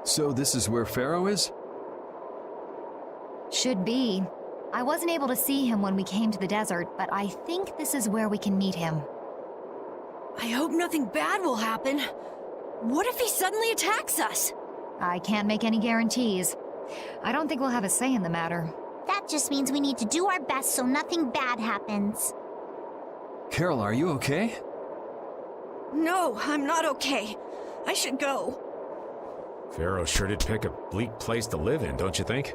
So this is where Pharaoh is? Should be. I wasn't able to see him when we came to the desert, but I think this is where we can meet him. I hope nothing bad will happen. What if he suddenly attacks us? I can't make any guarantees. I don't think we'll have a say in the matter. That just means we need to do our best so nothing bad happens. Carol, are you okay? No, I'm not okay. I should go. Pharaoh sure did pick a bleak place to live in, don't you think?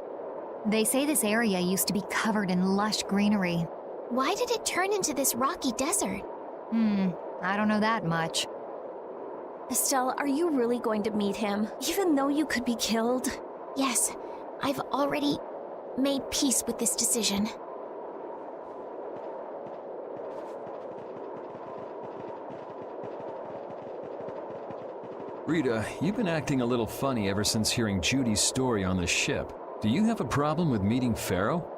They say this area used to be covered in lush greenery. Why did it turn into this rocky desert? I don't know that much. Estelle, are you really going to meet him, even though you could be killed? Yes, I've already made peace with this decision. Rita, you've been acting a little funny ever since hearing Judy's story on the ship. Do you have a problem with meeting Pharaoh?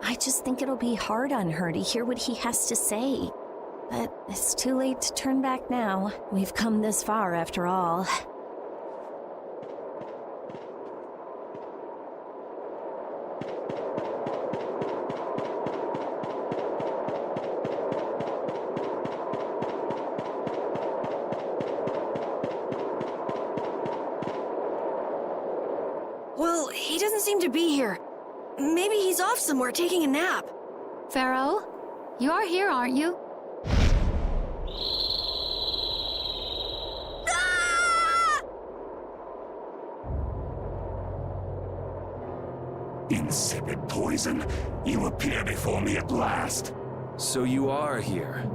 I just think it'll be hard on her to hear what he has to say. But it's too late to turn back now. We've come this far after all. Well, he doesn't seem to be here. Maybe he's off somewhere taking a nap. Pharaoh? You are here, aren't you? Insipid poison, you appear before me at last. So you are here.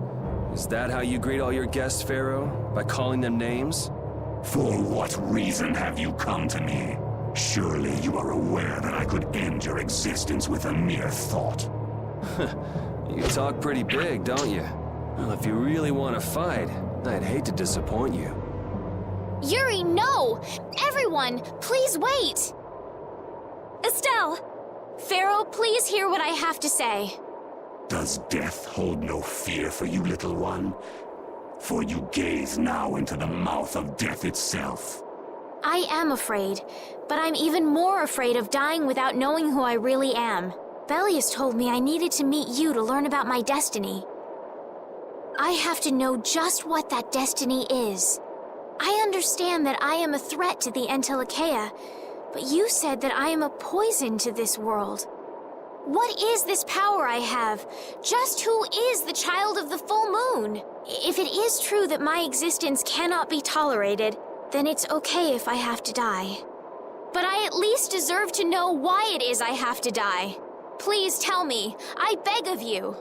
Is that how you greet all your guests, Pharaoh? By calling them names? For what reason have you come to me? Surely you are aware that I could end your existence with a mere thought. You talk pretty big, don't you? Well, if you really want to fight, I'd hate to disappoint you. Yuri, no! Everyone, please wait! Estelle! Pharaoh, please hear what I have to say. Does death hold no fear for you, little one? For you gaze now into the mouth of death itself. I am afraid, but I'm even more afraid of dying without knowing who I really am. Velius told me I needed to meet you to learn about my destiny. I have to know just what that destiny is. I understand that I am a threat to the Entelekea, but you said that I am a poison to this world. What is this power I have? Just who is the child of the full moon? If it is true that my existence cannot be tolerated, then it's okay if I have to die. But I at least deserve to know why it is I have to die. Please tell me, I beg of you.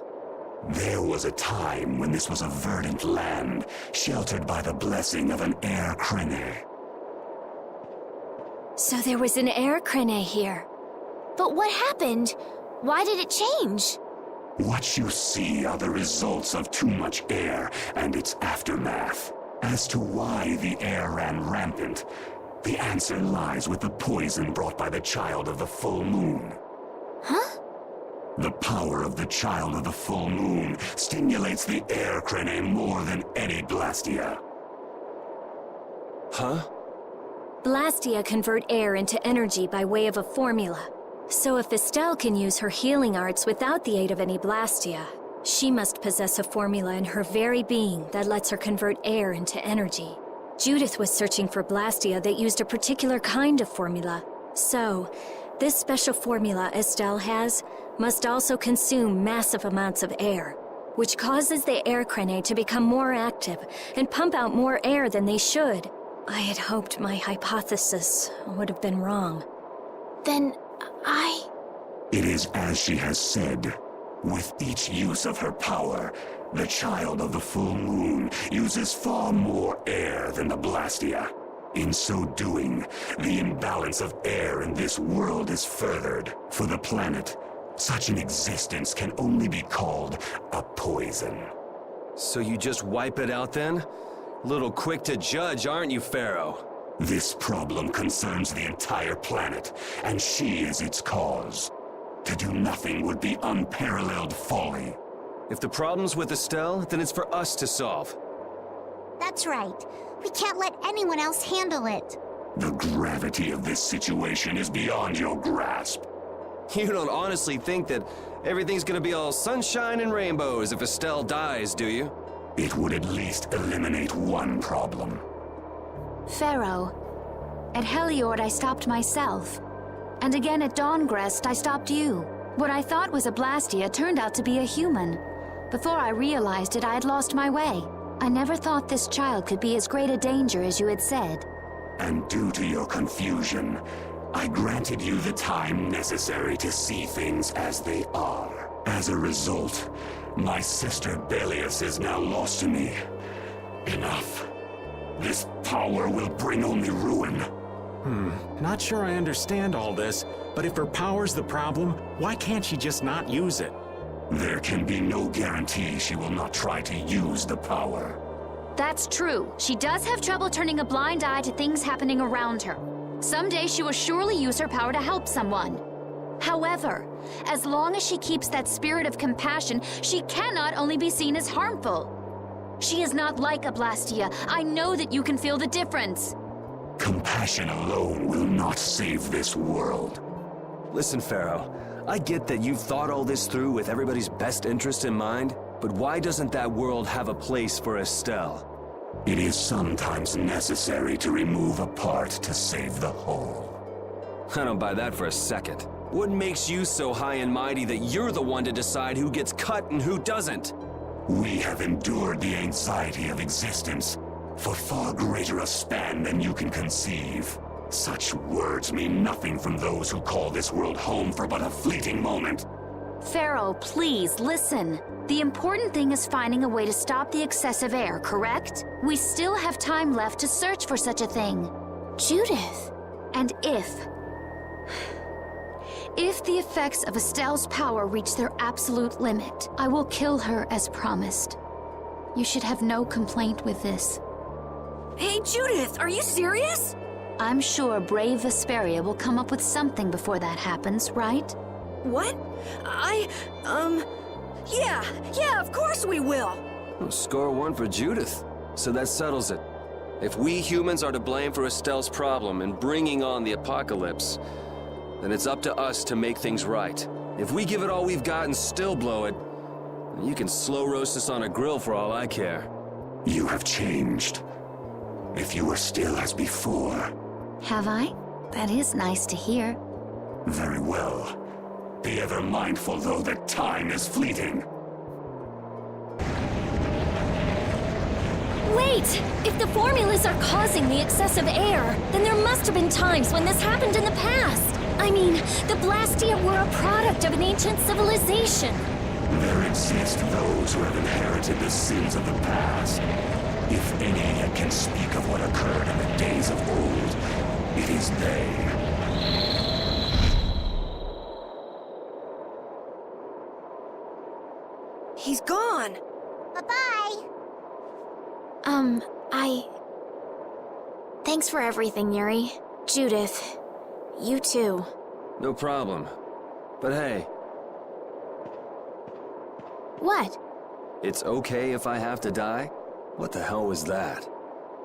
There was a time when this was a verdant land, sheltered by the blessing of an air crene. So there was an air crene here. But what happened? Why did it change? What you see are the results of too much air and its aftermath. As to why the air ran rampant, the answer lies with the poison brought by the child of the full moon. Huh? The power of the child of the full moon stimulates the air crene more than any blastia. Huh? Blastia convert air into energy by way of a formula. So if Estelle can use her healing arts without the aid of any blastia, she must possess a formula in her very being that lets her convert air into energy. Judith was searching for blastia that used a particular kind of formula. So, this special formula Estelle has must also consume massive amounts of air, which causes the air crene to become more active and pump out more air than they should. I had hoped my hypothesis would have been wrong. Then It is as she has said. With each use of her power, the child of the full moon uses far more air than the blastia. In so doing, the imbalance of air in this world is furthered. For the planet, such an existence can only be called a poison. So you just wipe it out then? Little quick to judge, aren't you, Pharaoh? This problem concerns the entire planet, and she is its cause. To do nothing would be unparalleled folly. If the problem's with Estelle, then it's for us to solve. that's That's right. We can't let anyone else handle it. The gravity of this situation is beyond your grasp. You don't honestly think that everything's gonna be all sunshine and rainbows if Estelle dies, do you? It would at least eliminate one problem. Pharaoh, at Heliord I stopped myself. And again at Dawngrest I stopped you. What I thought was a Blastia turned out to be a human. Before I realized it, I had lost my way. I never thought this child could be as great a danger as you had said. And due to your confusion, I granted you the time necessary to see things as they are. As a result, my sister Belius is now lost to me. Enough. This power will bring only ruin. Not sure I understand all this, but if her power's the problem, why can't she just not use it? There can be no guarantee she will not try to use the power. That's true. She does have trouble turning a blind eye to things happening around her. Someday she will surely use her power to help someone. However, as long as she keeps that spirit of compassion, she cannot only be seen as harmful. She is not like a Blastia. I know that you can feel the difference. Compassion alone will not save this world. Listen, Pharaoh, I get that you've thought all this through with everybody's best interest in mind, but why doesn't that world have a place for Estelle? It is sometimes necessary to remove a part to save the whole. I don't buy that for a second. What makes you so high and mighty that you're the one to decide who gets cut and who doesn't? We have endured the anxiety of existence for far greater a span than you can conceive. Such words mean nothing from those who call this world home for but a fleeting moment. Pharaoh, please, listen. The important thing is finding a way to stop the excessive air, correct? We still have time left to search for such a thing. Judith. And if the effects of Estelle's power reach their absolute limit, I will kill her as promised. You should have no complaint with this. Hey, Judith, are you serious? I'm sure brave Vesperia will come up with something before that happens, right? What? Yeah, of course we will. Well, score one for Judith. So that settles it. If we humans are to blame for Estelle's problem and bringing on the apocalypse, then it's up to us to make things right. If we give it all we've got and still blow it, you can slow roast us on a grill for all I care. You have changed. If you were still as before. Have I? That is nice to hear. Very well. Be ever mindful, though, that time is fleeting. Wait! If the formulas are causing the excessive air, then there must have been times when this happened in the past. I mean, the Blastia were a product of an ancient civilization. There exist those who have inherited the sins of the past. If any yet can speak of what occurred in the days of old, it is they. He's gone. Bye-bye. Thanks for everything, Yuri. Judith, you too. No problem. But hey, What? it's okay if I have to die? What the hell was that?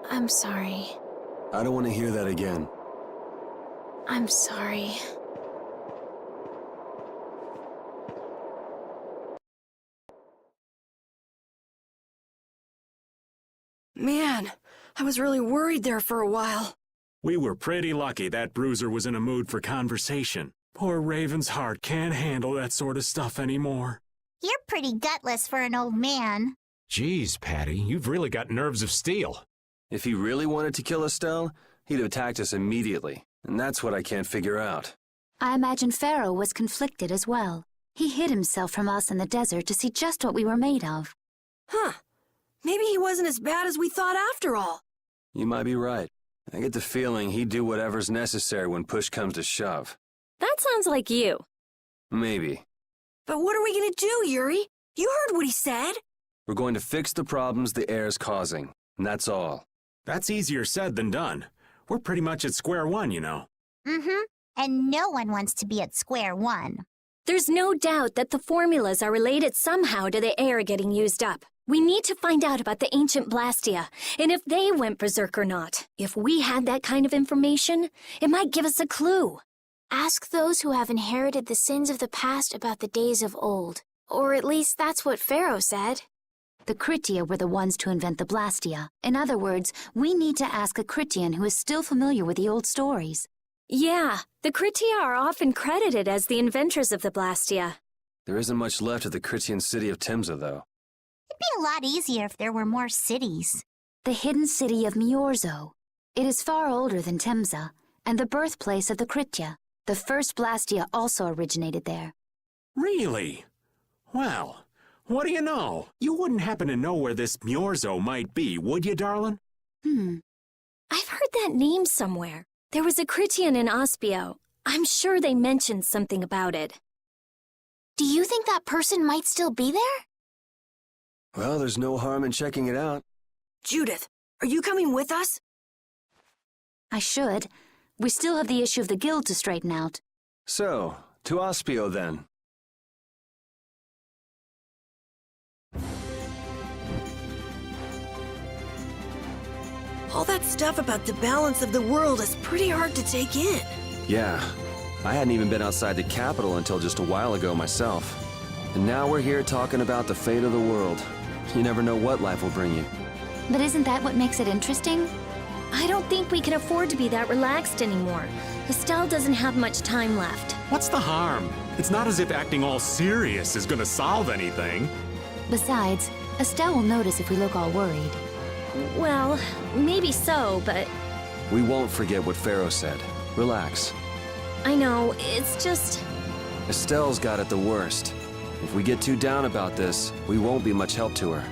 I'm sorry. I don't want to hear that again. I'm sorry. Man, I was really worried there for a while. We were pretty lucky that bruiser was in a mood for conversation. Poor Raven's heart can't handle that sort of stuff anymore. You're pretty gutless for an old man. Geez, Patty, you've really got nerves of steel. If he really wanted to kill Estelle, he'd have attacked us immediately. And that's what I can't figure out. I imagine Pharaoh was conflicted as well. He hid himself from us in the desert to see just what we were made of. Huh. Maybe he wasn't as bad as we thought after all. You might be right. I get the feeling he'd do whatever's necessary when push comes to shove. That sounds like you. Maybe. But what are we gonna do, Yuri? You heard what he said. We're going to fix the problems the air's causing, and that's all. That's easier said than done. We're pretty much at square one, you know. Mm-hmm. And no one wants to be at square one. There's no doubt that the formulas are related somehow to the air getting used up. We need to find out about the ancient Blastia, and if they went berserk or not. If we had that kind of information, it might give us a clue. Ask those who have inherited the sins of the past about the days of old. Or at least that's what Pharaoh said. The Critia were the ones to invent the Blastia. In other words, we need to ask a Critian who is still familiar with the old stories. Yeah, the Critia are often credited as the inventors of the Blastia. There isn't much left of the Critian city of Timza, though. It'd be a lot easier if there were more cities. The hidden city of Miorzo. It is far older than Temza, and the birthplace of the Critia. The first Blastia also originated there. Really? Well, what do you know? You wouldn't happen to know where this Miorzo might be, would you, darling? I've heard that name somewhere. There was a Critian in Ospio. I'm sure they mentioned something about it. Do you think that person might still be there? Well, there's no harm in checking it out. Judith, are you coming with us? I should. We still have the issue of the guild to straighten out. So, to Ospio then. All that stuff about the balance of the world is pretty hard to take in. Yeah, I hadn't even been outside the capital until just a while ago myself. And now we're here talking about the fate of the world. You never know what life will bring you. But isn't that what makes it interesting? I don't think we can afford to be that relaxed anymore. Estelle doesn't have much time left. What's the harm? It's not as if acting all serious is gonna solve anything. Besides, Estelle will notice if we look all worried. Well, maybe so, but We won't forget what Pharaoh said. Relax. I know, it's just... Estelle's got it the worst. If we get too down about this, we won't be much help to her.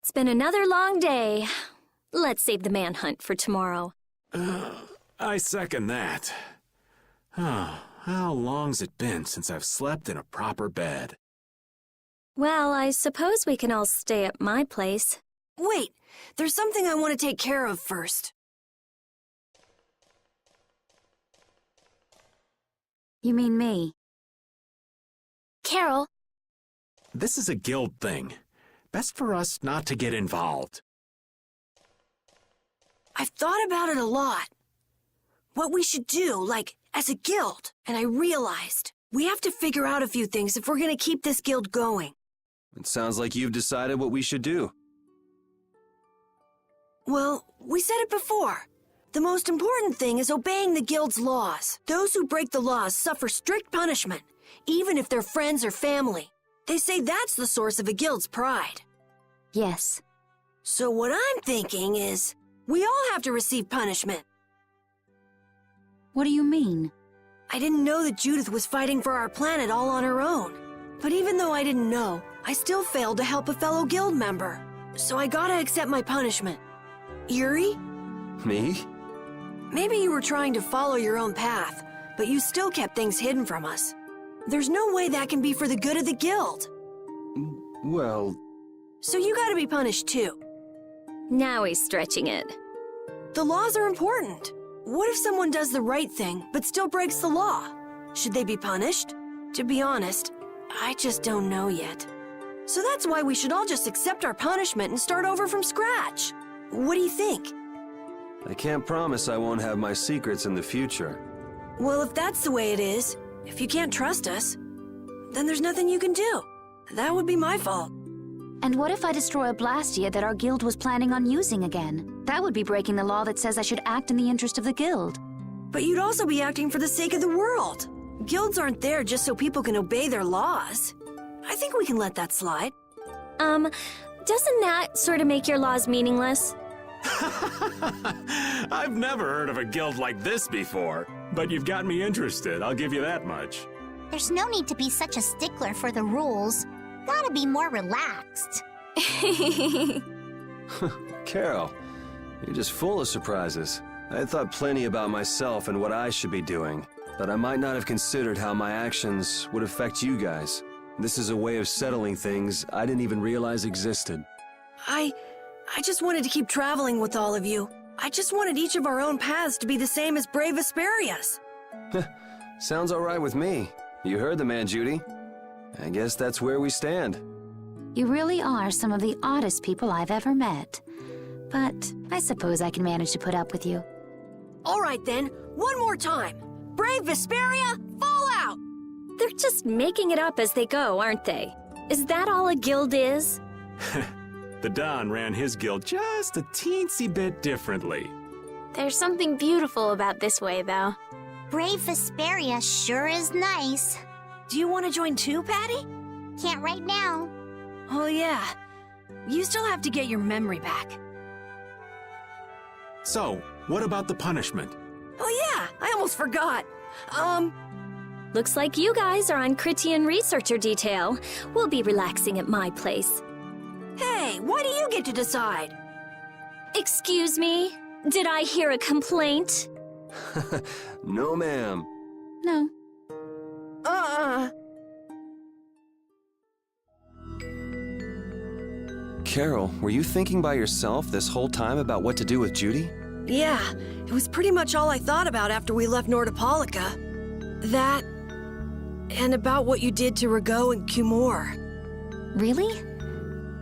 It's been another long day. Let's save the manhunt for tomorrow. I second that. Oh, how long's it been since I've slept in a proper bed? Well, I suppose we can all stay at my place. Wait, there's something I want to take care of first. You mean me? Carol, This is a guild thing. Best for us not to get involved. I've thought about it a lot. What we should do, like, as a guild. And I realized we have to figure out a few things if we're gonna keep this guild going. It sounds like you've decided what we should do. Well, we said it before. The most important thing is obeying the guild's laws. Those who break the laws suffer strict punishment, even if they're friends or family. They say that's the source of a guild's pride. Yes. So what I'm thinking is, we all have to receive punishment. What do you mean? I didn't know that Judith was fighting for our planet all on her own. But even though I didn't know, I still failed to help a fellow guild member. So I gotta accept my punishment. Yuri? Me? Maybe you were trying to follow your own path, but you still kept things hidden from us. There's no way that can be for the good of the guild. Well, So you gotta be punished too. Now he's stretching it. The laws are important. What if someone does the right thing, but still breaks the law? Should they be punished? To be honest, I just don't know yet. So that's why we should all just accept our punishment and start over from scratch. What do you think? I can't promise I won't have my secrets in the future. Well, if that's the way it is, if you can't trust us, then there's nothing you can do. That would be my fault. And what if I destroy a Blastia that our guild was planning on using again? That would be breaking the law that says I should act in the interest of the guild. But you'd also be acting for the sake of the world. Guilds aren't there just so people can obey their laws. I think we can let that slide. Doesn't that sort of make your laws meaningless? I've never heard of a guild like this before, but you've got me interested, I'll give you that much. There's no need to be such a stickler for the rules. Gotta be more relaxed. Carol, you're just full of surprises. I had thought plenty about myself and what I should be doing, but I might not have considered how my actions would affect you guys. This is a way of settling things I didn't even realize existed. I just wanted to keep traveling with all of you. I just wanted each of our own paths to be the same as brave Vesperia's. Sounds all right with me. You heard the man, Judy. I guess that's where we stand. You really are some of the oddest people I've ever met. But I suppose I can manage to put up with you. All right then, one more time. Brave Vesperia, fall out! They're just making it up as they go, aren't they? Is that all a guild is? The Don ran his guild just a teensy bit differently. there's something beautiful about this way, though. Brave Vesperia sure is nice. Do you want to join too, Patty? Can't right now. Oh yeah. You still have to get your memory back. So, what about the punishment? Oh yeah, I almost forgot. Looks like you guys are on Critian researcher detail. We'll be relaxing at my place. Hey, why do you get to decide? Excuse me? Did I hear a complaint? No, ma'am. No. Carol, were you thinking by yourself this whole time about what to do with Judy? Yeah, it was pretty much all I thought about after we left Nordopolica. That, and about what you did to Rago and Cumor. Really?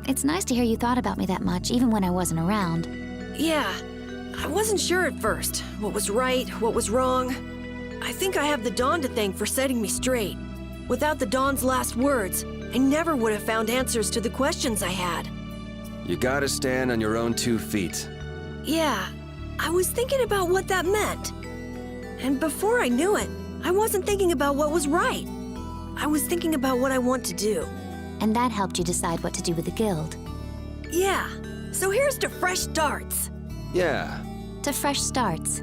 It's nice to hear you thought about me that much, even when I wasn't around. Yeah, I wasn't sure at first what was right, what was wrong. I think I have the Dawn to thank for setting me straight. Without the Dawn's last words, I never would have found answers to the questions I had. You gotta stand on your own 2 feet. Yeah, I was thinking about what that meant. And before I knew it, I wasn't thinking about what was right. I was thinking about what I want to do. And that helped you decide what to do with the guild. Yeah, so here's to fresh starts. Yeah. To fresh starts.